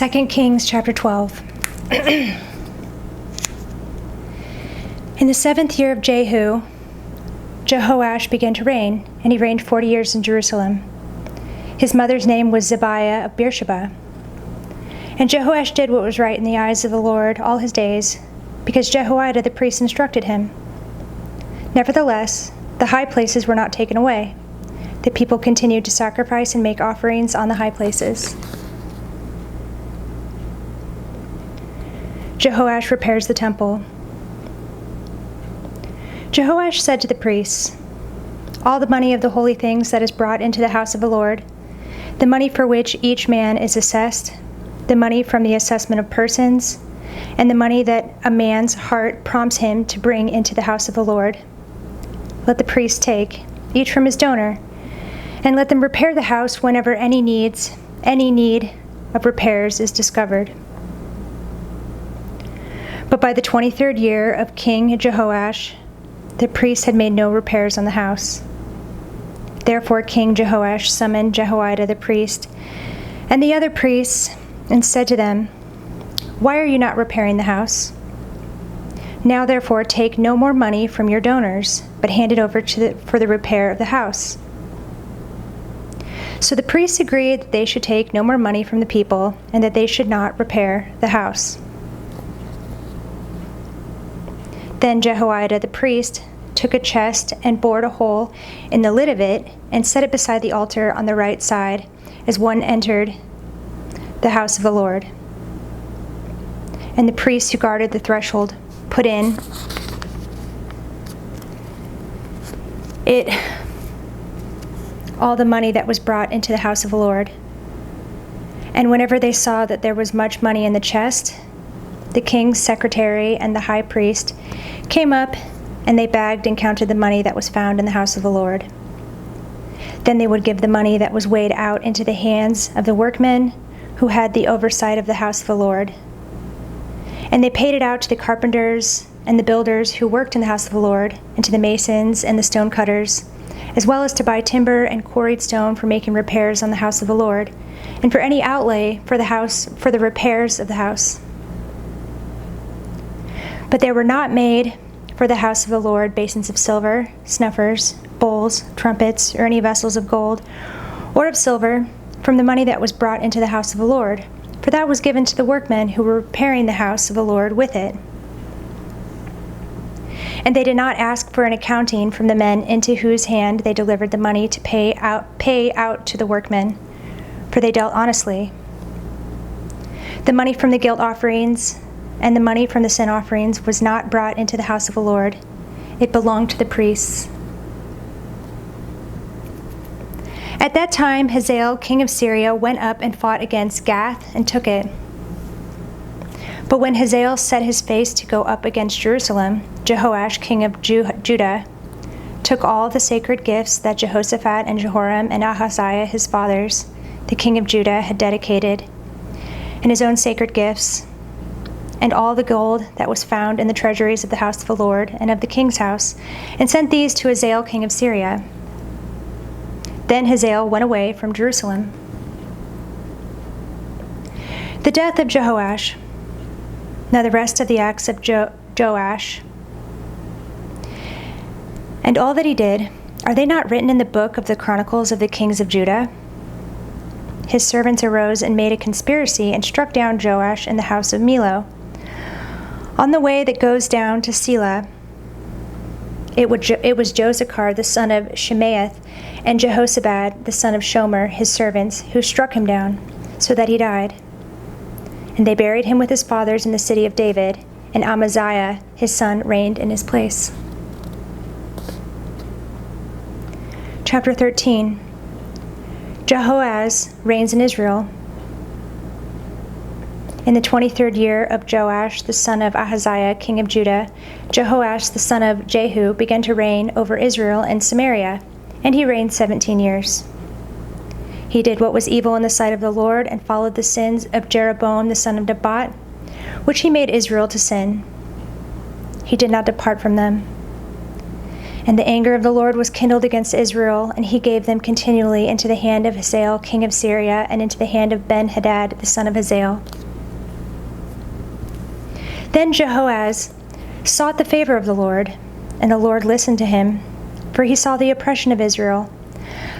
2 Kings chapter 12. In the 7th year of Jehu, Jehoash began to reign, and he reigned 40 years in Jerusalem. His mother's name was Zibiah of Beersheba. And Jehoash did what was right in the eyes of the Lord all his days, because Jehoiada the priest instructed him. Nevertheless, the high places were not taken away. The people continued to sacrifice and make offerings on the high places. Jehoash repairs the temple. Jehoash said to the priests, "All the money of the holy things that is brought into the house of the Lord, the money for which each man is assessed, the money from the assessment of persons, and the money that a man's heart prompts him to bring into the house of the Lord, let the priests take, each from his donor, and let them repair the house whenever any need of repairs is discovered." But by the 23rd year of King Jehoash, the priests had made no repairs on the house. Therefore King Jehoash summoned Jehoiada the priest and the other priests and said to them, "Why are you not repairing the house? Now therefore take no more money from your donors, but hand it over for the repair of the house." So the priests agreed that they should take no more money from the people and that they should not repair the house. Then Jehoiada the priest took a chest and bored a hole in the lid of it and set it beside the altar on the right side as one entered the house of the Lord. And the priests who guarded the threshold put in it all the money that was brought into the house of the Lord. And whenever they saw that there was much money in the chest, the king's secretary and the high priest came up, and they bagged and counted the money that was found in the house of the Lord. Then they would give the money that was weighed out into the hands of the workmen who had the oversight of the house of the Lord. And they paid it out to the carpenters and the builders who worked in the house of the Lord, and to the masons and the stone cutters, as well as to buy timber and quarried stone for making repairs on the house of the Lord, and for any outlay for the repairs of the house. But there were not made for the house of the Lord basins of silver, snuffers, bowls, trumpets, or any vessels of gold or of silver from the money that was brought into the house of the Lord, for that was given to the workmen who were repairing the house of the Lord with it. And they did not ask for an accounting from the men into whose hand they delivered the money to pay out to the workmen, for they dealt honestly. The money from the guilt offerings and the money from the sin offerings was not brought into the house of the Lord. It belonged to the priests. At that time, Hazael, king of Syria, went up and fought against Gath and took it. But when Hazael set his face to go up against Jerusalem, Jehoash, king of Judah, took all the sacred gifts that Jehoshaphat and Jehoram and Ahaziah, his fathers, the king of Judah, had dedicated, and his own sacred gifts, and all the gold that was found in the treasuries of the house of the Lord and of the king's house, and sent these to Hazael, king of Syria. Then Hazael went away from Jerusalem. The death of Jehoash. Now the rest of the acts of Joash, and all that he did, are they not written in the book of the Chronicles of the kings of Judah? His servants arose and made a conspiracy and struck down Joash in the house of Millo, on the way that goes down to Selah. It was Josachar the son of Shemaeth and Jehozabad the son of Shomer, his servants, who struck him down, so that he died. And they buried him with his fathers in the city of David, and Amaziah his son reigned in his place. Chapter 13. Jehoahaz reigns in Israel. In the 23rd year of Joash, the son of Ahaziah, king of Judah, Jehoash, the son of Jehu, began to reign over Israel and Samaria, and he reigned 17 years. He did what was evil in the sight of the Lord and followed the sins of Jeroboam, the son of Nebat, which he made Israel to sin. He did not depart from them. And the anger of the Lord was kindled against Israel, and he gave them continually into the hand of Hazael, king of Syria, and into the hand of Ben-Hadad, the son of Hazael. Then Jehoahaz sought the favor of the Lord, and the Lord listened to him, for he saw the oppression of Israel,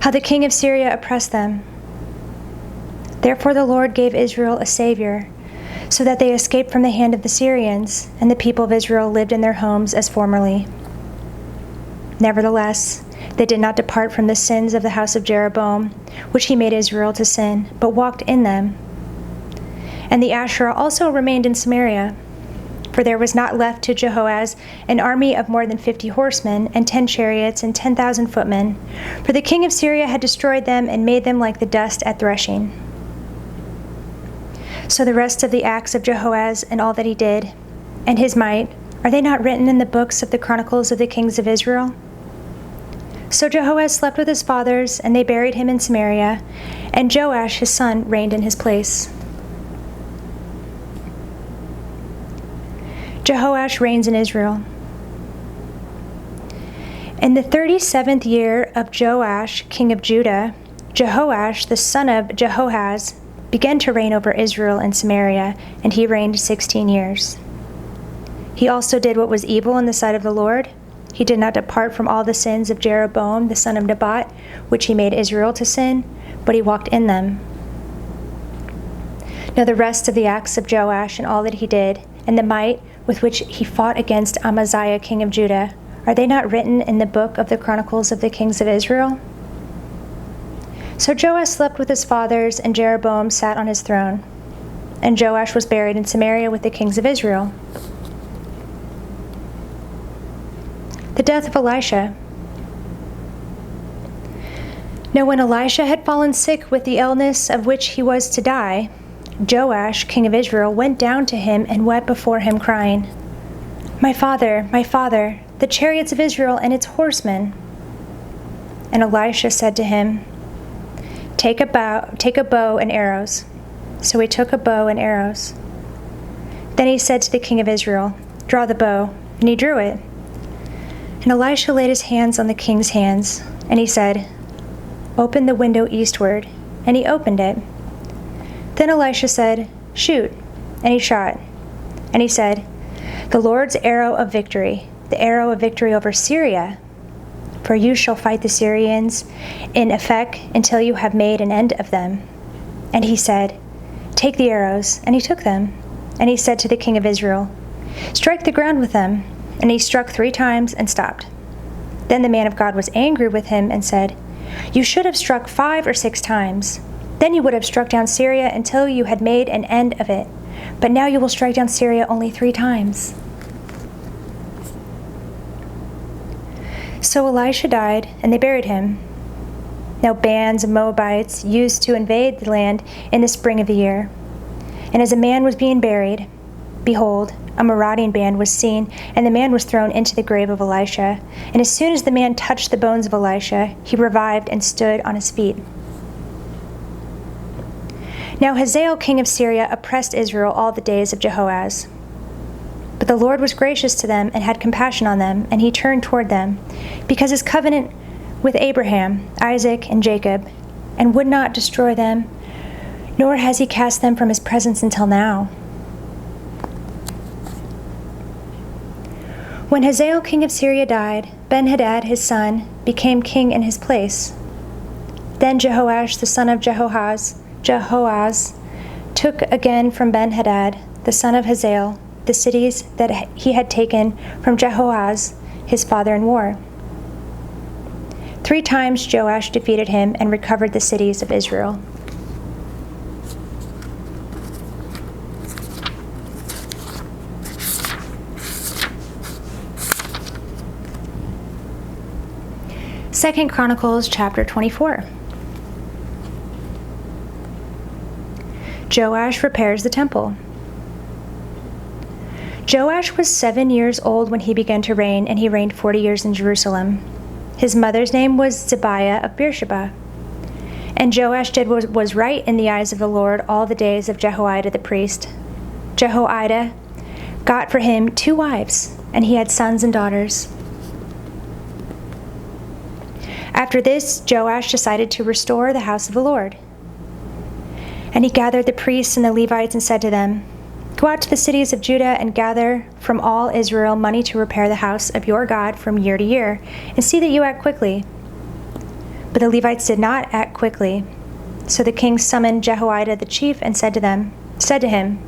how the king of Syria oppressed them. Therefore the Lord gave Israel a savior, so that they escaped from the hand of the Syrians, and the people of Israel lived in their homes as formerly. Nevertheless, they did not depart from the sins of the house of Jeroboam, which he made Israel to sin, but walked in them. And the Asherah also remained in Samaria, for there was not left to Jehoahaz an army of more than 50 horsemen, and 10 chariots, and 10,000 footmen, for the king of Syria had destroyed them and made them like the dust at threshing. So the rest of the acts of Jehoahaz and all that he did, and his might, are they not written in the books of the Chronicles of the kings of Israel? So Jehoahaz slept with his fathers, and they buried him in Samaria, and Joash his son reigned in his place. Jehoash reigns in Israel. In the 37th year of Joash, king of Judah, Jehoash, the son of Jehoahaz, began to reign over Israel and Samaria, and he reigned 16 years. He also did what was evil in the sight of the Lord. He did not depart from all the sins of Jeroboam, the son of Nebat, which he made Israel to sin, but he walked in them. Now the rest of the acts of Joash and all that he did, and the might with which he fought against Amaziah, king of Judah, are they not written in the book of the Chronicles of the kings of Israel? So Joash slept with his fathers, and Jeroboam sat on his throne. And Joash was buried in Samaria with the kings of Israel. The death of Elisha. Now when Elisha had fallen sick with the illness of which he was to die, Joash, king of Israel, went down to him and wept before him, crying, my father, the chariots of Israel and its horsemen." And Elisha said to him, Take a bow and arrows. So he took a bow and arrows. Then he said to the king of Israel, "Draw the bow." And he drew it. And Elisha laid his hands on the king's hands, and he said, "Open the window eastward." And he opened it. Then Elisha said, "Shoot." And he shot. And he said, "The Lord's arrow of victory, the arrow of victory over Syria. For you shall fight the Syrians in Aphek until you have made an end of them." And he said, "Take the arrows." And he took them. And he said to the king of Israel, "Strike the ground with them." And he struck 3 times and stopped. Then the man of God was angry with him and said, "You should have struck 5 or 6 times. Then you would have struck down Syria until you had made an end of it. But now you will strike down Syria only 3 times. So Elisha died, and they buried him. Now bands of Moabites used to invade the land in the spring of the year. And as a man was being buried, behold, a marauding band was seen, and the man was thrown into the grave of Elisha. And as soon as the man touched the bones of Elisha, he revived and stood on his feet. Now Hazael, king of Syria, oppressed Israel all the days of Jehoahaz. But the Lord was gracious to them and had compassion on them, and he turned toward them, because his covenant with Abraham, Isaac, and Jacob, and would not destroy them, nor has he cast them from his presence until now. When Hazael, king of Syria, died, Ben-Hadad, his son, became king in his place. Then Jehoash, the son of Jehoahaz, took again from Ben-Hadad, the son of Hazael, the cities that he had taken from Jehoahaz, his father, in war. 3 times Joash defeated him and recovered the cities of Israel. Second Chronicles chapter 24. Joash repairs the temple. Joash was 7 years old when he began to reign, and he reigned 40 years in Jerusalem. His mother's name was Zibiah of Beersheba. And Joash did what was right in the eyes of the Lord all the days of Jehoiada the priest. Jehoiada got for him 2 wives, and he had sons and daughters. After this, Joash decided to restore the house of the Lord. And he gathered the priests and the Levites and said to them, "Go out to the cities of Judah and gather from all Israel money to repair the house of your God from year to year, and see that you act quickly." But the Levites did not act quickly. So the king summoned Jehoiada the chief and said to him,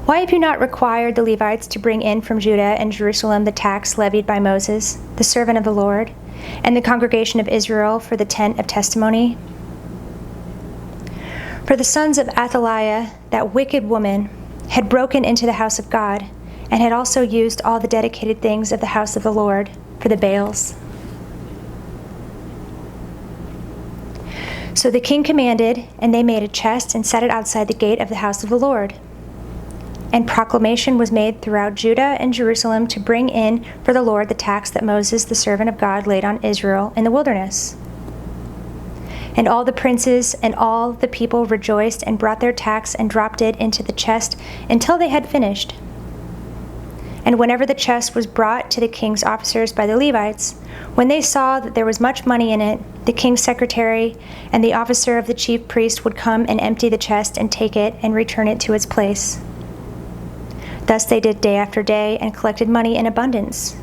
"Why have you not required the Levites to bring in from Judah and Jerusalem the tax levied by Moses, the servant of the Lord, and the congregation of Israel for the tent of testimony?" For the sons of Athaliah, that wicked woman, had broken into the house of God, and had also used all the dedicated things of the house of the Lord for the Baals. So the king commanded, and they made a chest and set it outside the gate of the house of the Lord. And proclamation was made throughout Judah and Jerusalem to bring in for the Lord the tax that Moses, the servant of God, laid on Israel in the wilderness. And all the princes and all the people rejoiced and brought their tax and dropped it into the chest until they had finished. And whenever the chest was brought to the king's officers by the Levites, when they saw that there was much money in it, the king's secretary and the officer of the chief priest would come and empty the chest and take it and return it to its place. Thus they did day after day and collected money in abundance.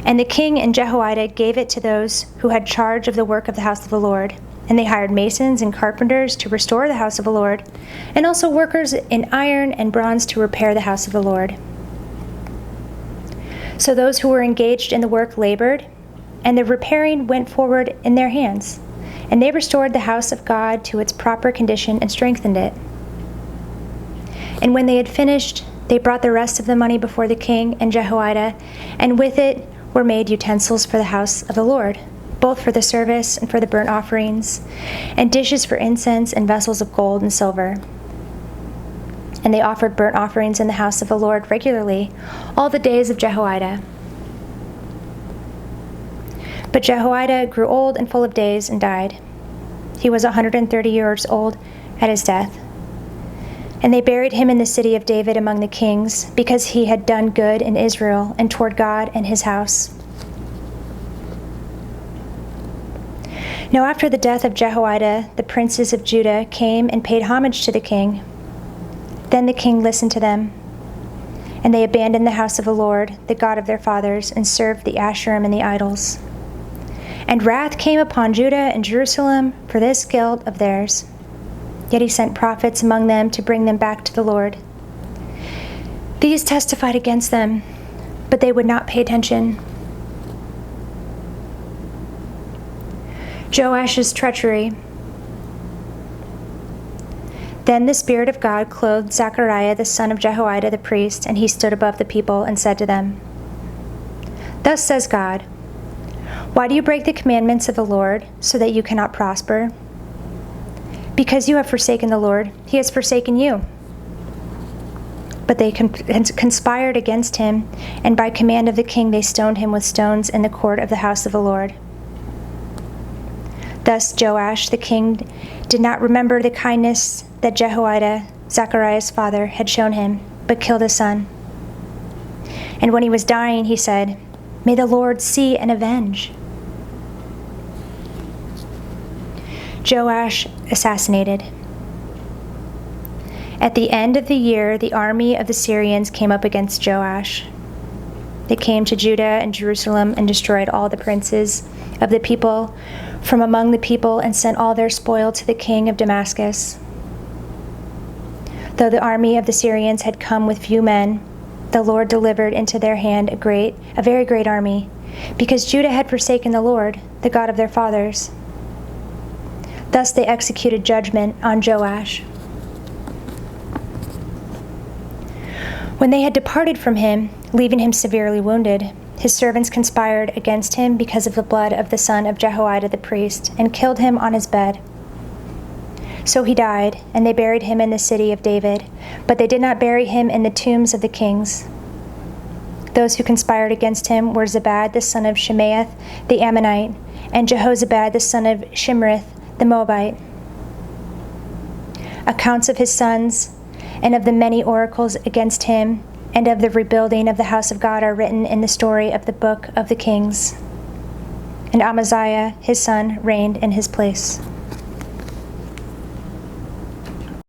And the king and Jehoiada gave it to those who had charge of the work of the house of the Lord. And they hired masons and carpenters to restore the house of the Lord, and also workers in iron and bronze to repair the house of the Lord. So those who were engaged in the work labored, and the repairing went forward in their hands. And they restored the house of God to its proper condition and strengthened it. And when they had finished, they brought the rest of the money before the king and Jehoiada, and with it were made utensils for the house of the Lord, both for the service and for the burnt offerings, and dishes for incense and vessels of gold and silver. And they offered burnt offerings in the house of the Lord regularly all the days of Jehoiada. But Jehoiada grew old and full of days and died. He was 130 years old at his death. And they buried him in the city of David among the kings, because he had done good in Israel and toward God and his house. Now after the death of Jehoiada, the princes of Judah came and paid homage to the king. Then the king listened to them, and they abandoned the house of the Lord, the God of their fathers, and served the Asherim and the idols. And wrath came upon Judah and Jerusalem for this guilt of theirs. Yet he sent prophets among them to bring them back to the Lord. These testified against them, but they would not pay attention. Joash's treachery. Then the Spirit of God clothed Zechariah the son of Jehoiada the priest, and he stood above the people and said to them, "Thus says God, why do you break the commandments of the Lord so that you cannot prosper? Because you have forsaken the Lord, he has forsaken you." But they conspired against him, and by command of the king they stoned him with stones in the court of the house of the Lord. Thus Joash the king did not remember the kindness that Jehoiada, Zechariah's father, had shown him, but killed his son. And when he was dying, he said, "May the Lord see and avenge." Joash assassinated. At the end of the year, the army of the Syrians came up against Joash. They came to Judah and Jerusalem and destroyed all the princes of the people from among the people and sent all their spoil to the king of Damascus. Though the army of the Syrians had come with few men, the Lord delivered into their hand a very great army, because Judah had forsaken the Lord, the God of their fathers. Thus they executed judgment on Joash. When they had departed from him, leaving him severely wounded, his servants conspired against him because of the blood of the son of Jehoiada the priest, and killed him on his bed. So he died, and they buried him in the city of David, but they did not bury him in the tombs of the kings. Those who conspired against him were Zabad the son of Shemaeth the Ammonite, and Jehozabad the son of Shimrith the Moabite. Accounts of his sons and of the many oracles against him and of the rebuilding of the house of God are written in the story of the book of the Kings. and Amaziah his son reigned in his place.